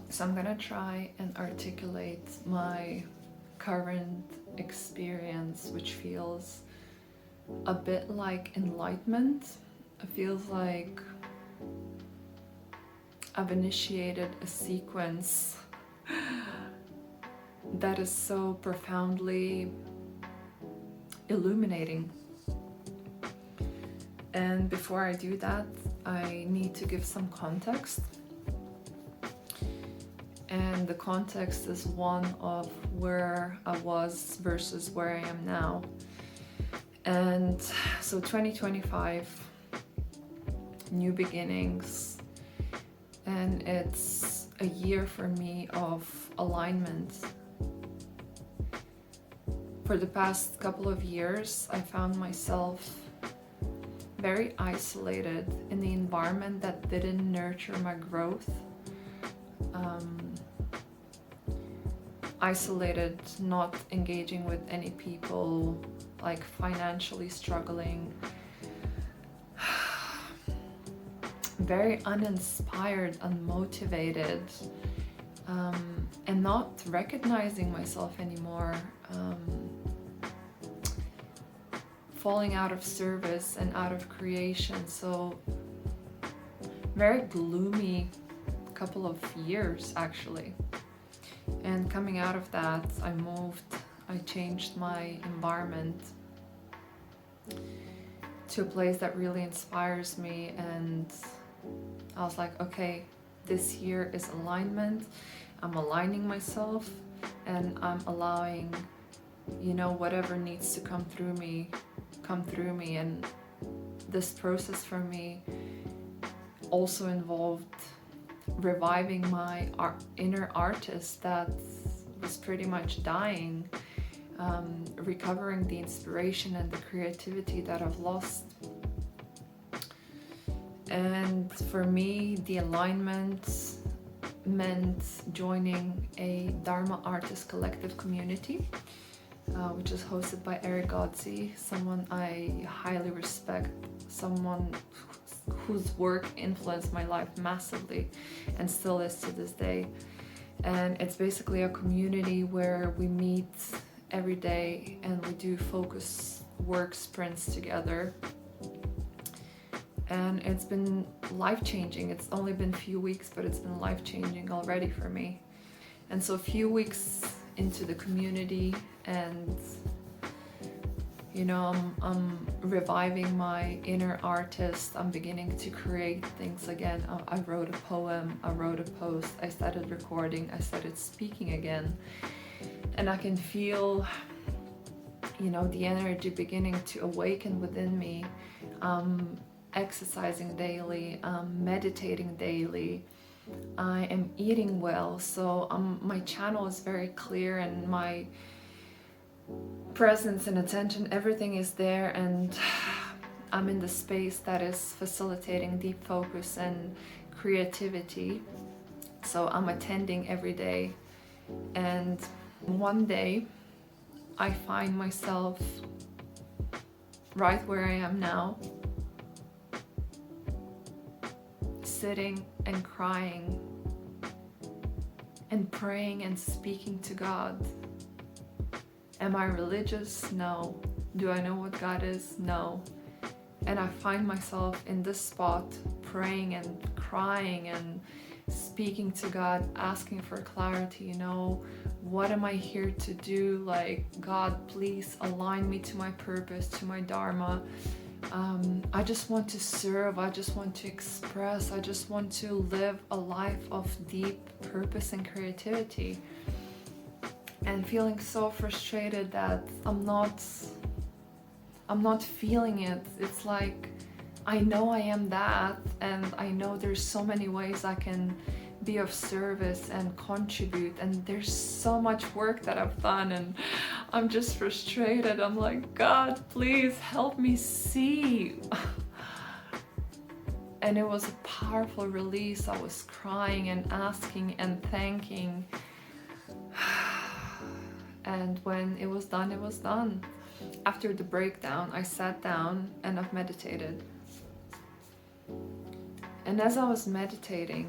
So I'm gonna try and articulate my current experience, which feels a bit like enlightenment. It feels like I've initiated a sequence that is so profoundly illuminating. And before I do that, I need to give some context. And the context is one of where I was versus where I am now. And so 2025, new beginnings, and it's a year for me of alignment. For the past couple of years, I found myself very isolated in the environment that didn't nurture my growth. Isolated, not engaging with any people, like financially struggling, very uninspired, unmotivated, and not recognizing myself anymore, falling out of service and out of creation. So very gloomy couple of years actually. And coming out of that, I changed my environment to a place that really inspires me, and I was like, okay, this year is alignment. I'm aligning myself and I'm allowing, whatever needs to come through me. And this process for me also involved reviving my inner artist that was pretty much dying, recovering the inspiration and the creativity that I've lost. And for me, the alignment meant joining a Dharma artist collective community, which is hosted by Eric Godzi, someone I highly respect, someone whose work influenced my life massively and still is to this day. And it's basically a community where we meet every day and we do focus work sprints together. And it's been life-changing. It's only been a few weeks, but it's been life-changing already for me. And so a few weeks into the community, and I'm reviving my inner artist. I'm beginning to create things again. I wrote a poem, I wrote a post, I started recording, I started speaking again. And I can feel, the energy beginning to awaken within me. Exercising daily, meditating daily. I am eating well, so my channel is very clear, and my presence and attention, everything is there, and I'm in the space that is facilitating deep focus and creativity. So I'm attending every day, and one day I find myself right where I am now, sitting and crying and praying and speaking to God. Am I religious? No. Do I know what God is? No. And I find myself in this spot praying and crying and speaking to God, asking for clarity, what am I here to do? Like, God, please align me to my purpose, to my Dharma. I just want to serve, I just want to express, I just want to live a life of deep purpose and creativity. And feeling so frustrated that I'm not feeling it. It's like, I know I am that, and I know there's so many ways I can be of service and contribute, and there's so much work that I've done, and I'm just frustrated. I'm like, God, please help me see. And it was a powerful release. I was crying and asking and thanking. And when it was done, it was done. After the breakdown, I sat down and I've meditated. And as I was meditating,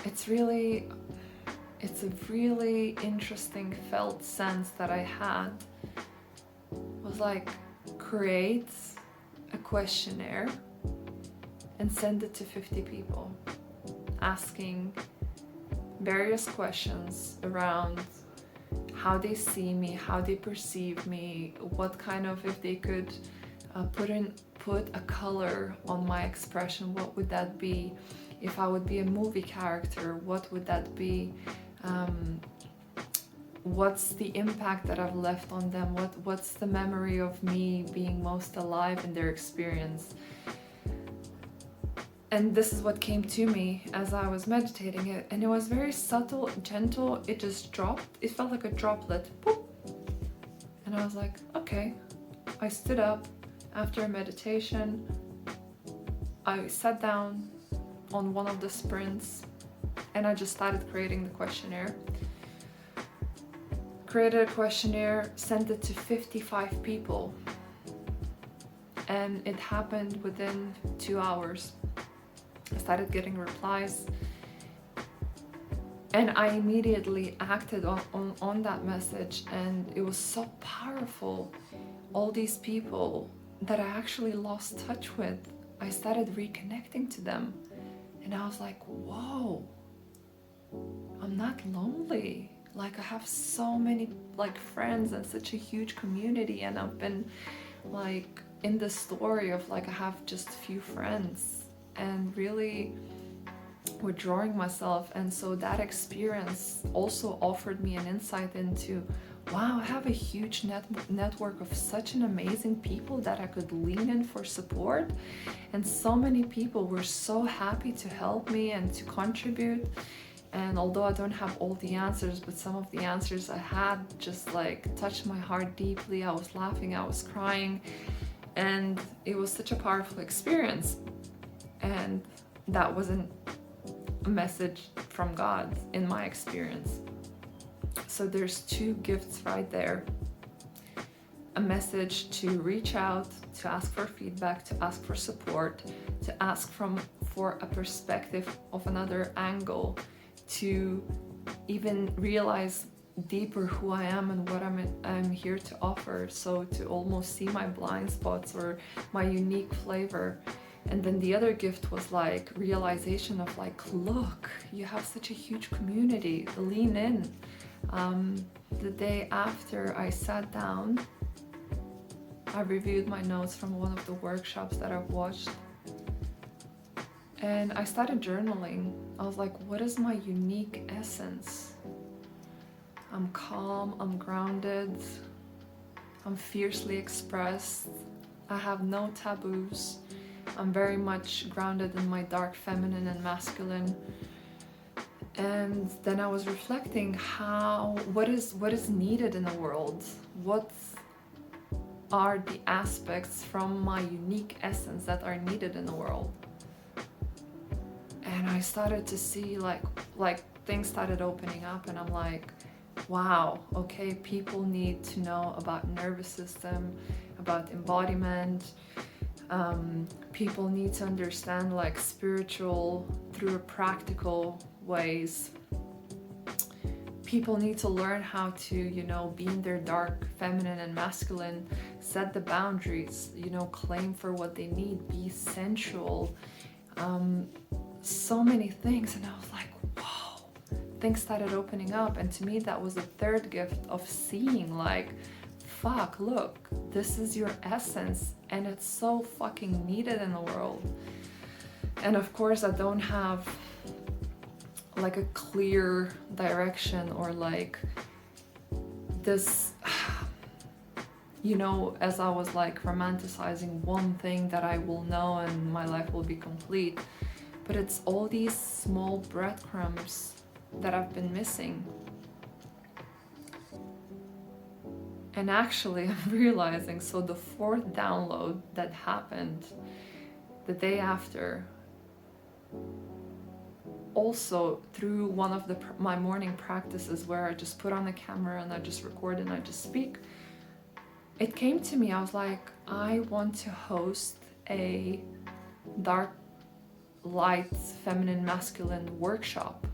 it's a really interesting felt sense that I had. It was like, create a questionnaire and send it to 50 people, asking various questions around how they see me, how they perceive me, what kind of, if they could put a color on my expression, what would that be? If I would be a movie character, what would that be? What's the impact that I've left on them? What's the memory of me being most alive in their experience? And this is what came to me as I was meditating it. And it was very subtle, gentle. It just dropped. It felt like a droplet. Boop. And I was like, okay. I stood up after a meditation. I sat down on one of the sprints and I just started creating the questionnaire. Created a questionnaire, sent it to 55 people. And it happened within 2 hours. I started getting replies and I immediately acted on that message, and it was so powerful. All these people that I actually lost touch with, I started reconnecting to them, and I was like, whoa, I'm not lonely. Like, I have so many like friends and such a huge community, and I've been like in the story of like I have just a few friends and really withdrawing myself. And so that experience also offered me an insight into, wow, I have a huge network of such an amazing people that I could lean in for support, and so many people were so happy to help me and to contribute. And although I don't have all the answers, but some of the answers I had just like touched my heart deeply. I was laughing, I was crying, and it was such a powerful experience. And that wasn't a message from God in my experience. So there's two gifts right there. A message to reach out, to ask for feedback, to ask for support, to ask for a perspective of another angle, to even realize deeper who I am and what I'm here to offer. So to almost see my blind spots or my unique flavor. And then the other gift was like realization of like, look, you have such a huge community, lean in. The day after I sat down, I reviewed my notes from one of the workshops that I've watched. And I started journaling. I was like, what is my unique essence? I'm calm, I'm grounded, I'm fiercely expressed, I have no taboos. I'm very much grounded in my dark feminine and masculine. And then I was reflecting what is needed in the world? What are the aspects from my unique essence that are needed in the world? And I started to see like things started opening up, and I'm like, wow, okay, people need to know about nervous system, about embodiment. People need to understand like spiritual through practical ways. People need to learn how to, be in their dark feminine and masculine, set the boundaries, claim for what they need, be sensual. So many things. And I was like, whoa, things started opening up. And to me, that was the third gift of seeing like, fuck, look, this is your essence, and it's so fucking needed in the world. And of course, I don't have like a clear direction or like this, as I was like romanticizing one thing that I will know and my life will be complete. But it's all these small breadcrumbs that I've been missing. And actually, I'm realizing, so the fourth download that happened the day after, also through one of my morning practices where I just put on the camera and I just record and I just speak, it came to me. I was like, I want to host a dark, light, feminine, masculine workshop.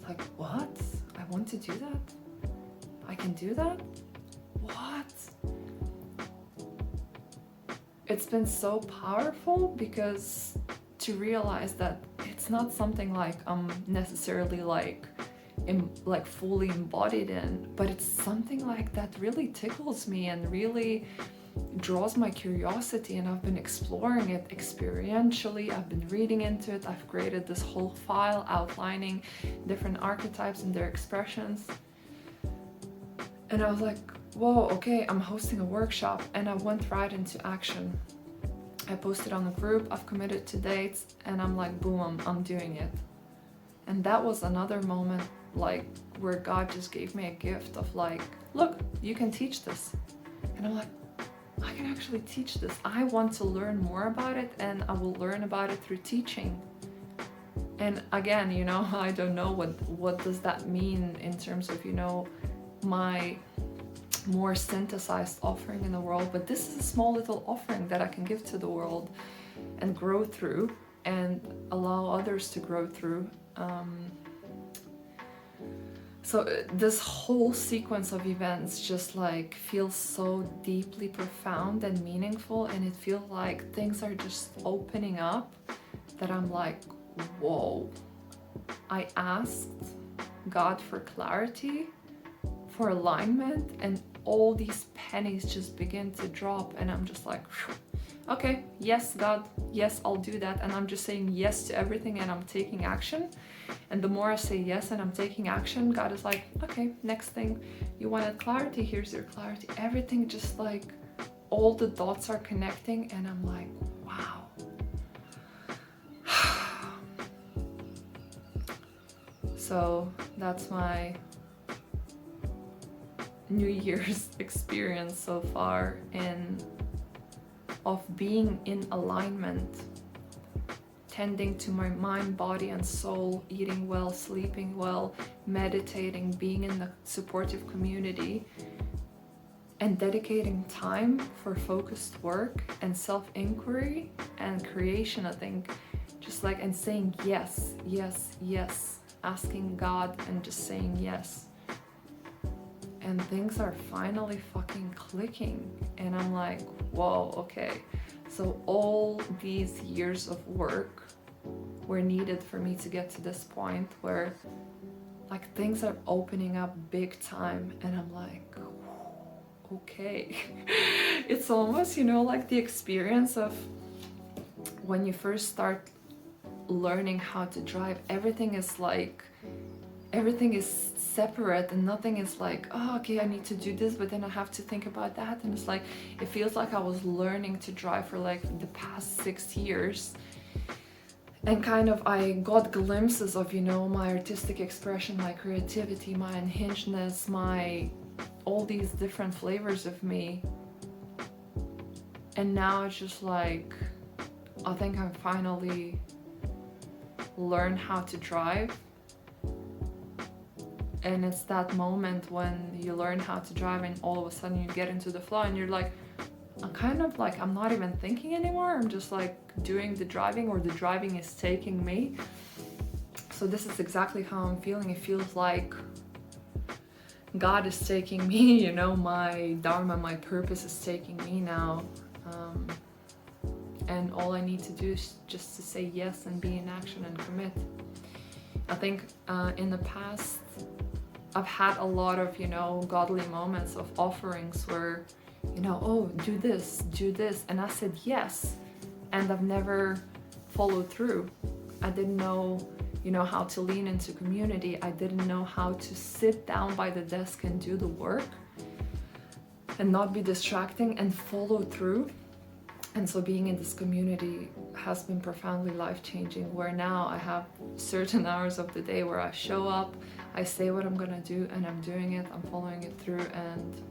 like, what? I want to do that? I can do that? What? It's been so powerful, because to realize that it's not something like I'm necessarily like fully embodied in, but it's something like that really tickles me and really draws my curiosity, and I've been exploring it experientially. I've been reading into it. I've created this whole file outlining different archetypes and their expressions, and I was like, whoa, okay, I'm hosting a workshop, and I went right into action. I posted on the group, I've committed to dates, and I'm like, boom, I'm doing it. And that was another moment like where God just gave me a gift of like, look, you can teach this. And I'm like, I can actually teach this. I want to learn more about it, and I will learn about it through teaching. And again, you know, I don't know what does that mean in terms of, you know, my more synthesized offering in the world, but this is a small little offering that I can give to the world and grow through and allow others to grow through. So this whole sequence of events just like feels so deeply profound and meaningful, and it feels like things are just opening up that I'm like, whoa. I asked God for clarity, for alignment, and all these pennies just begin to drop, and I'm just like, okay, yes, God, yes, I'll do that. And I'm just saying yes to everything, and I'm taking action. And the more I say yes and I'm taking action, God is like, okay, next thing, you wanted clarity, here's your clarity. Everything just like, all the dots are connecting, and I'm like, wow. So that's my New Year's experience so far of being in alignment, tending to my mind, body, and soul, eating well, sleeping well, meditating, being in the supportive community, and dedicating time for focused work and self-inquiry and creation. I think just like, and saying yes, yes, yes, asking God and just saying yes. And things are finally fucking clicking, and I'm like, whoa, okay. So all these years of work were needed for me to get to this point where like things are opening up big time, and I'm like, okay. It's almost, you know, like the experience of when you first start learning how to drive, everything is separate, and nothing is like, oh, okay, I need to do this, but then I have to think about that. And it's like, it feels like I was learning to drive for like the past 6 years, and kind of I got glimpses of, you know, my artistic expression, my creativity, my unhingedness, my all these different flavors of me. And now it's just like, I think I finally learned how to drive. And it's that moment when you learn how to drive, and all of a sudden you get into the flow, and you're like, I'm kind of like, I'm not even thinking anymore. I'm just like doing the driving, or the driving is taking me. So this is exactly how I'm feeling. It feels like God is taking me, you know, my Dharma, my purpose is taking me now. And all I need to do is just to say yes and be in action and commit. I think in the past, I've had a lot of, you know, godly moments of offerings where, you know, oh, do this, and I said yes, and I've never followed through. I didn't know, you know, how to lean into community. I didn't know how to sit down by the desk and do the work and not be distracting and follow through. And so being in this community has been profoundly life-changing, where now I have certain hours of the day where I show up, I say what I'm gonna do, and I'm doing it, I'm following it through, and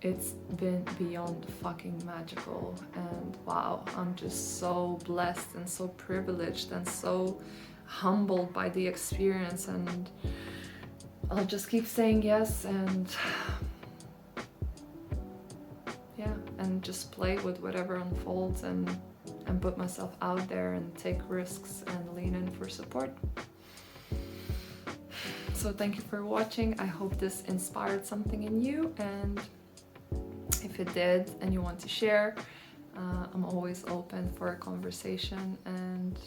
it's been beyond fucking magical. And wow, I'm just so blessed and so privileged and so humbled by the experience, and I'll just keep saying yes, and yeah, and just play with whatever unfolds, and put myself out there and take risks and lean in for support. So thank you for watching. I hope this inspired something in you, and if it did and you want to share, I'm always open for a conversation, and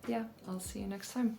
yeah, I'll see you next time.